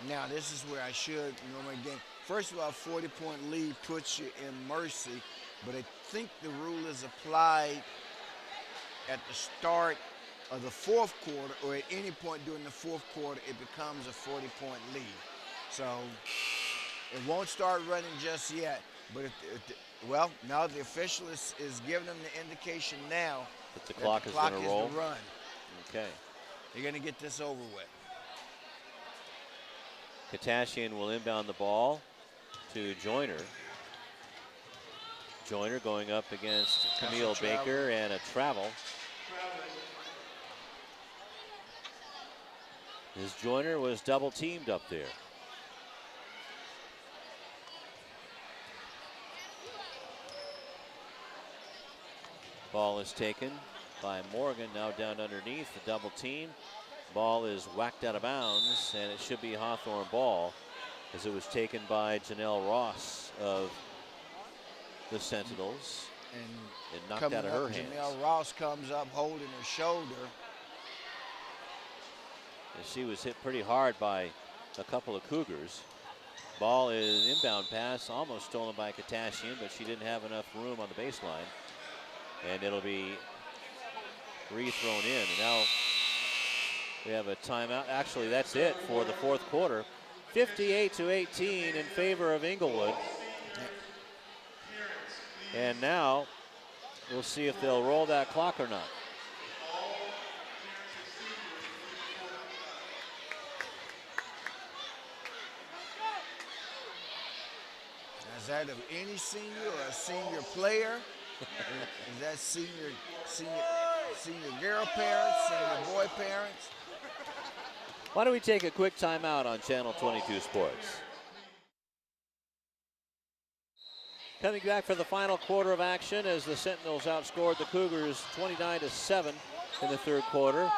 Now this is where I should normally game. First of all, 40-point lead puts you in mercy, but I think the rule is applied at the start of the fourth quarter, or at any point during the fourth quarter, it becomes a 40-point lead. So it won't start running just yet, but well, now the official is giving them the indication now that the clock is going to roll. Run. Okay. You're going to get this over with. Katashian will inbound the ball to Joyner. Joyner going up against Camille Baker and a travel. As Joyner was double teamed up there. Ball is taken by Morgan, now down underneath the double team. Ball is whacked out of bounds, and it should be Hawthorne ball, as it was taken by Janelle Ross of the Sentinels. And it knocked out of her hands. Janelle Ross comes up holding her shoulder. And she was hit pretty hard by a couple of Cougars. Ball is inbound pass, almost stolen by Katashian, but she didn't have enough room on the baseline. And it'll be re-thrown in. And now we have a timeout. Actually, that's it for the fourth quarter. 58-18 in favor of Inglewood. And now we'll see if they'll roll that clock or not. Is that of any senior or a senior player? Is that senior girl parents, senior boy parents? Why don't we take a quick timeout on Channel 22 Sports? Coming back for the final quarter of action as the Sentinels outscored the Cougars 29-7 in the third quarter.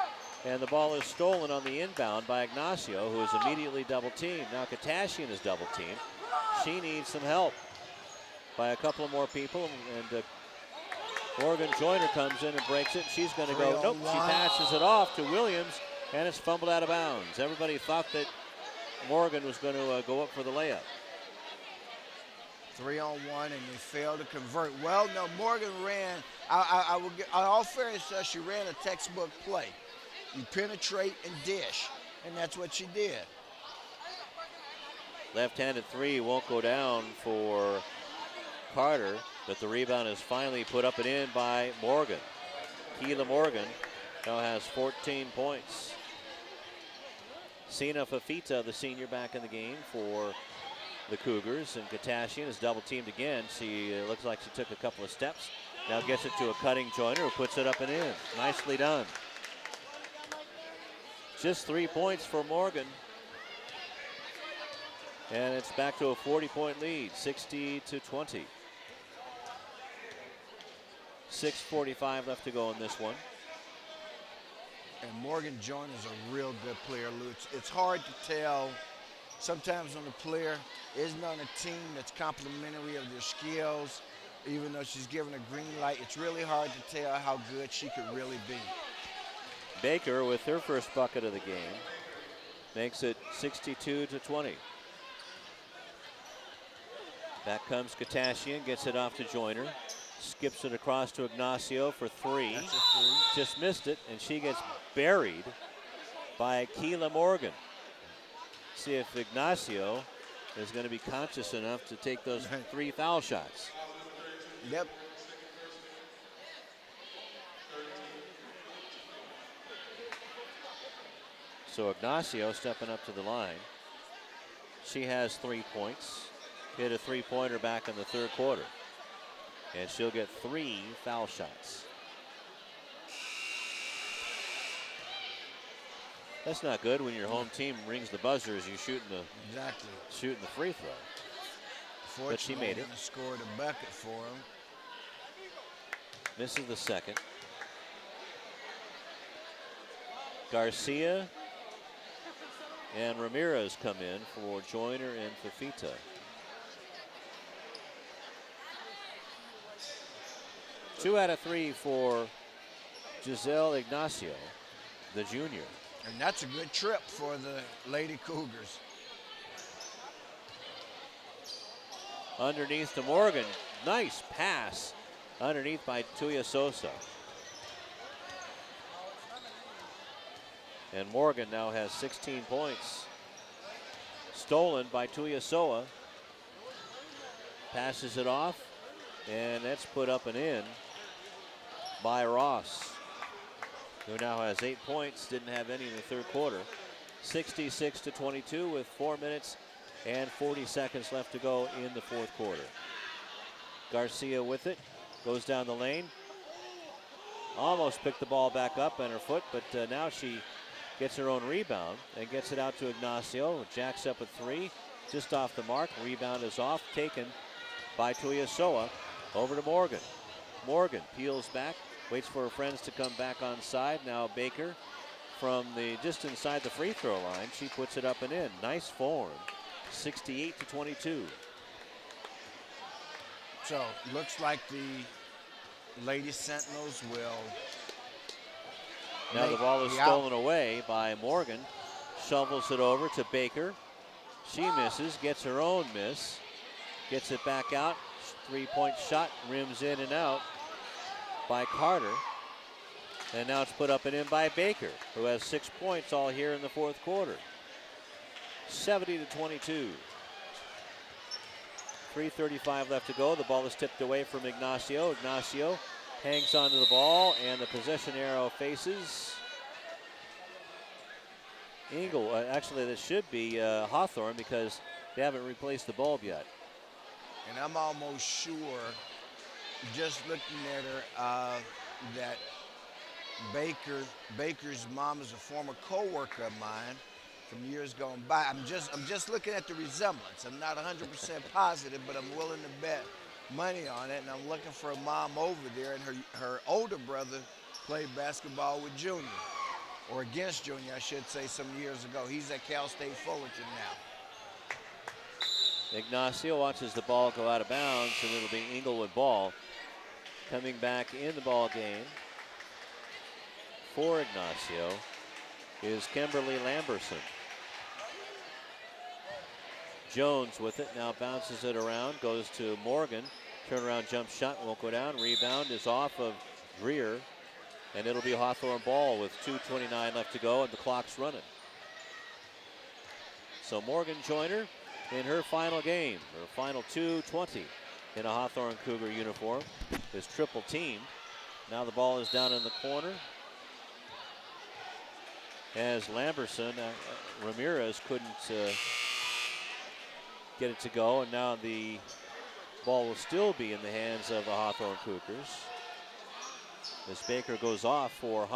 And the ball is stolen on the inbound by Ignacio, who is immediately double teamed. Now Katashian is double teamed. She needs some help by a couple of more people. And Morgan Joyner comes in and breaks it. She's going to go, nope, she passes it off to Williams, and it's fumbled out of bounds. Everybody thought that Morgan was going to go up for the layup. 3-on-1, and they failed to convert. Well, no, Morgan ran, I will get, on all fairness, she ran a textbook play. You penetrate and dish, and that's what she did. Left-handed three won't go down for Carter, but the rebound is finally put up and in by Morgan. Keela Morgan now has 14 points. Sina Fafita, the senior, back in the game for the Cougars. And Katashian is double teamed again. She looks like she took a couple of steps. Now gets it to a cutting Joyner who puts it up and in. Nicely done. Just 3 points for Morgan. And it's back to a 40-point lead, 60-20. 6:45 left to go in this one. And Morgan Joyner is a real good player, Lou. It's hard to tell sometimes when a player isn't on a team that's complimentary of their skills, even though she's given a green light. It's really hard to tell how good she could really be. Baker with her first bucket of the game makes it 62-20. Back comes Katashian, gets it off to Joyner. Skips it across to Ignacio for three. That's a three. Just missed it, and she gets buried by Keela Morgan. See if Ignacio is going to be conscious enough to take those 3 foul shots. Yep. So Ignacio stepping up to the line. She has 3 points. Hit a three-pointer back in the third quarter. And she'll get 3 foul shots. That's not good when your home team rings the buzzer as you shooting the free throw. But she made it. Scored a bucket for him. Misses the second. Garcia and Ramirez come in for Joyner and Fafita. Two out of 3 for Giselle Ignacio, the junior. And that's a good trip for the Lady Cougars. Underneath to Morgan. Nice pass underneath by Tuya Sosa. And Morgan now has 16 points. Stolen by Tuya Soa. Passes it off, and that's put up and in by Ross, who now has 8 points, didn't have any in the third quarter. 66-22 with 4 minutes and 40 seconds left to go in the fourth quarter. Garcia with it, goes down the lane. Almost picked the ball back up on her foot, but now she gets her own rebound and gets it out to Ignacio. Jacks up at 3, just off the mark. Rebound is off, taken by Tuya Soa. Over to Morgan. Morgan peels back, waits for her friends to come back on side. Now Baker from just inside the free throw line. She puts it up and in. Nice form. 68-22. So looks like the Lady Sentinels will. Now the ball is stolen away by Morgan. Shovels it over to Baker. She misses, gets her own miss. Gets it back out. 3-point shot, rims in and out by Carter. And now it's put up and in by Baker, who has 6 points all here in the fourth quarter. 70-22. 3:35 left to go. The ball is tipped away from Ignacio. Ignacio hangs onto the ball, and the possession arrow faces Inglewood. Actually, that should be Hawthorne because they haven't replaced the bulb yet. And I'm almost sure, just looking at her, that Baker's mom is a former co-worker of mine from years gone by. I'm just looking at the resemblance. I'm not 100% positive, but I'm willing to bet money on it. And I'm looking for a mom over there, and her older brother played basketball with Junior, or against Junior, I should say, some years ago. He's at Cal State Fullerton now. Ignacio watches the ball go out of bounds, and it'll be Inglewood ball. Coming back in the ball game for Ignacio is Kimberly Lamberson. Jones with it, now bounces it around, goes to Morgan. Turnaround jump shot won't go down. Rebound is off of Greer, and it'll be Hawthorne ball with 2:29 left to go, and the clock's running. So Morgan Joyner in her final game, her final 2:20 in a Hawthorne Cougar uniform, is triple teamed. Now the ball is down in the corner. as Lamberson, Ramirez couldn't get it to go, and now the ball will still be in the hands of the Hawthorne Cougars as Baker goes off for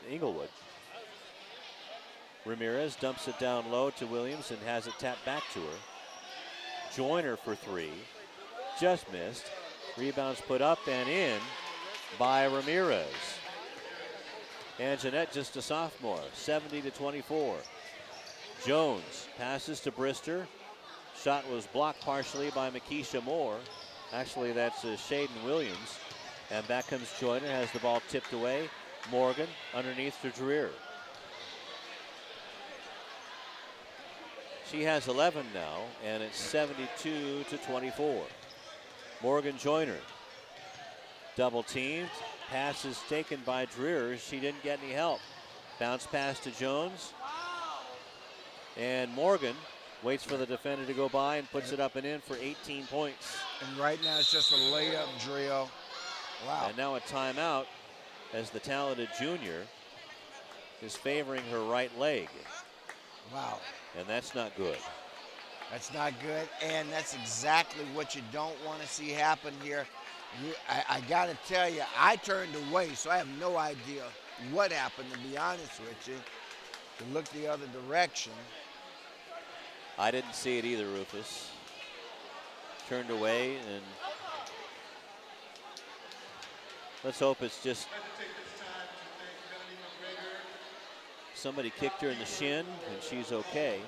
Inglewood. Ramirez dumps it down low to Williams and has it tapped back to her. Joyner for three, just missed. Rebounds put up and in by Ramirez. And Jeanette, just a sophomore, 70-24. Jones passes to Brister. Shot was blocked partially by Makisha Moore. Actually, that's Shaden Williams. And back comes Joyner, has the ball tipped away. Morgan underneath to Dreer. She has 11 now, and it's 72-24. Morgan Joyner, double teamed. Pass is taken by Dreer. She didn't get any help. Bounce pass to Jones. And Morgan waits for the defender to go by and puts it up and in for 18 points. And right now it's just a layup drill. Wow. And now a timeout as the talented junior is favoring her right leg. Wow. And that's not good. That's not good, and that's exactly what you don't want to see happen here. I got to tell you, I turned away, so I have no idea what happened, to be honest with you. To look the other direction. I didn't see it either, Rufus. Turned away, and let's hope it's just somebody kicked her in the shin, and she's okay.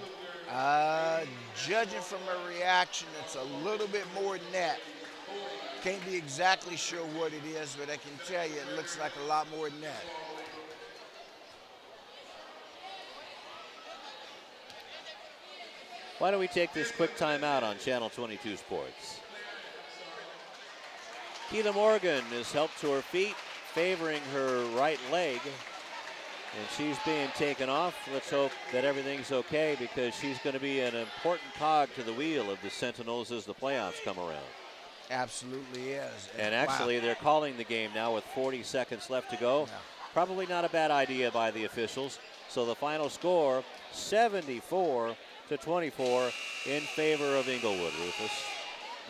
Judging from her reaction, it's a little bit more than that. Can't be exactly sure what it is, but I can tell you it looks like a lot more than that. Why don't we take this quick timeout on Channel 22 Sports? Keela Morgan is helped to her feet, favoring her right leg. And she's being taken off. Let's hope that everything's okay, because she's going to be an important cog to the wheel of the Sentinels as the playoffs come around. Absolutely is. And actually, wow. They're calling the game now with 40 seconds left to go. Yeah. Probably not a bad idea by the officials. So the final score, 74-24 in favor of Inglewood, Rufus.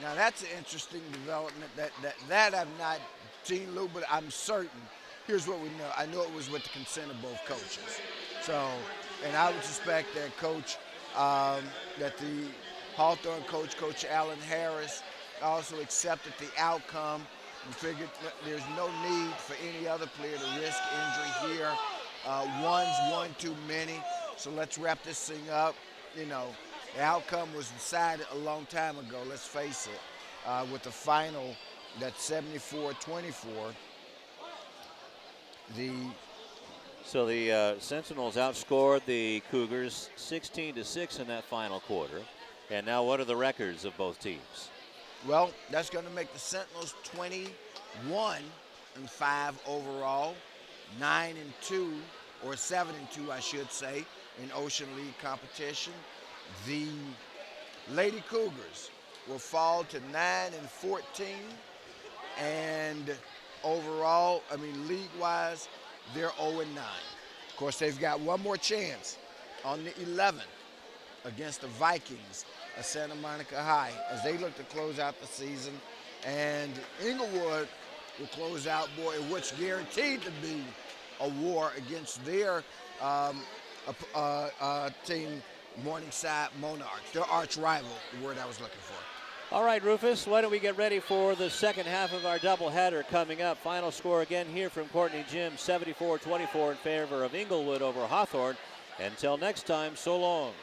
Now that's an interesting development that I've not seen, Lou, but I'm certain. Here's what we know. I know it was with the consent of both coaches. So, and I would suspect that that the Hawthorne coach, Coach Allen Harris, also accepted the outcome and figured there's no need for any other player to risk injury here. One's one too many, so let's wrap this thing up. You know, the outcome was decided a long time ago, let's face it, with the final that's 74-24. So the Sentinels outscored the Cougars 16-6 in that final quarter. And now what are the records of both teams? Well, that's going to make the Sentinels 21-5 overall, 9-2, or 7-2, I should say, in Ocean League competition. The Lady Cougars will fall to 9-14, and overall, I mean, league-wise, they're 0-9. Of course, they've got one more chance on the 11th against the Vikings of Santa Monica High as they look to close out the season. And Inglewood will close out, boy, which guaranteed to be a war against their team, Morningside Monarchs, their arch rival, the word I was looking for. All right, Rufus, why don't we get ready for the second half of our doubleheader coming up. Final score again here from Courtney Gym, 74-24 in favor of Inglewood over Hawthorne. Until next time, so long.